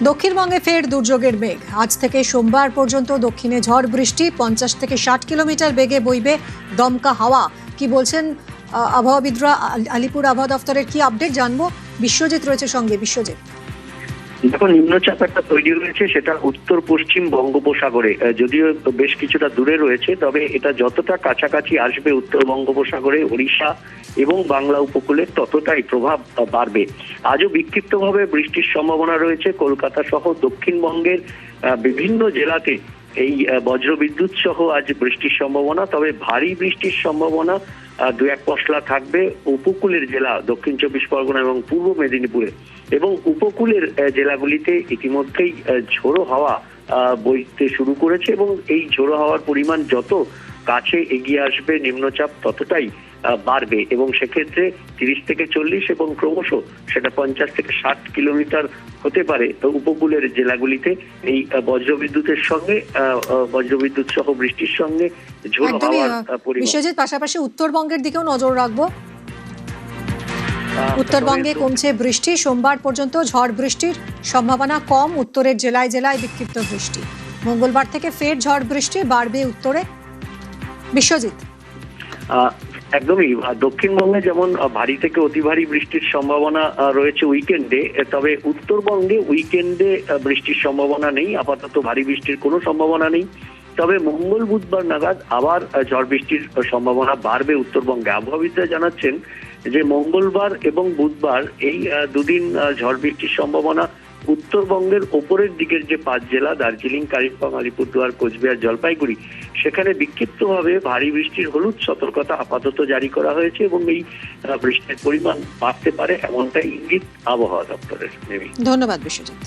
দক্ষিণবঙ্গে ফের দুর্যোগের মেঘ। আজ থেকে সোমবার পর্যন্ত দক্ষিণে ঝড় বৃষ্টি, 50 থেকে 60 কিলোমিটার বেগে বইবে দমকা হাওয়া। কি বলছেন আবহাওয়াবিদরা? আলিপুর আবহাওয়া দফতরের কি আপডেট জানবো? বিশ্বজিৎ রয়েছে সঙ্গে। বিশ্বজিৎ, দেখো, নিম্নচাপ একটা তৈরি হয়েছে, সেটা উত্তর পশ্চিম বঙ্গোপসাগরে, যদিও বেশ কিছুটা দূরে রয়েছে, তবে এটা যতটা কাছাকাছি আসবে উত্তর বঙ্গোপসাগরে, ওড়িশা এবং বাংলা উপকূলে, ততটাই প্রভাব বাড়বে। আজও বিক্ষিপ্তভাবে বৃষ্টির সম্ভাবনা রয়েছে কলকাতা সহ দক্ষিণবঙ্গের বিভিন্ন জেলাতে। এই বজ্রবিদ্যুৎ সহ আজ বৃষ্টির সম্ভাবনা, তবে ভারী বৃষ্টির সম্ভাবনা দু এক পশলা থাকবে উপকূলের জেলা দক্ষিণ 24 পরগনা এবং পূর্ব মেদিনীপুরে। এবং উপকূলের জেলাগুলিতে ইতিমধ্যেই ঝোড়ো হাওয়া বইতে শুরু করেছে, এবং এই ঝোড়ো হাওয়ার পরিমাণ যত কাছে এগিয়ে আসবে নিম্নচাপ ততটাই বাড়বে, এবং সেক্ষেত্রে 30 থেকে 40 এবং ক্রমশ সেটা 50 থেকে 60 কিলোমিটার হতে পারে উপকূলের জেলাগুলিতে। এই বজ্রবিদ্যুতের সঙ্গে বজ্রবিদ্যুৎ সহ বৃষ্টির সঙ্গে ঝোড়ো হাওয়ার পরিমাণ। বিশ্বজিৎ, পাশাপাশি উত্তরবঙ্গের দিকেও নজর রাখবো। উত্তরবঙ্গে কমছে বৃষ্টি, সোমবার পর্যন্ত ঝড় বৃষ্টির সম্ভাবনা কম। উত্তরের জেলায় জেলায় বিক্ষিপ্ত বৃষ্টি। মঙ্গলবার থেকে ফের ঝড় বৃষ্টি বাড়বে উত্তরে। বিশ্বজিৎ, একদমই, দক্ষিণবঙ্গে যেমন ভারী থেকে অতি ভারী বৃষ্টির সম্ভাবনা রয়েছে উইকেন্ডে, তবে উত্তরবঙ্গে উইকেন্ডে বৃষ্টির সম্ভাবনা নেই। আপাতত ভারী বৃষ্টির কোনো সম্ভাবনা নেই, তবে মঙ্গল বুধবার নাগাদ আবার ঝড় বৃষ্টির সম্ভাবনা বাড়বে উত্তরবঙ্গে। আবহাওয়াবিদরা জানাচ্ছেন যে মঙ্গলবার এবং বুধবার এই দুদিন ঝড় বৃষ্টির সম্ভাবনা উত্তরবঙ্গের ওপরের দিকের যে 5 জেলা দার্জিলিং, কালিম্পং, আলিপুরদুয়ার, কোচবিহার, জলপাইগুড়ি, সেখানে বিক্ষিপ্তভাবে ভারী বৃষ্টির হলুদ সতর্কতা আপাতত জারি করা হয়েছে, এবং এই বৃষ্টির পরিমাণ বাড়তে পারে এমনটাই ইঙ্গিত আবহাওয়া দপ্তরের। ধন্যবাদ বিশ্বজিৎ।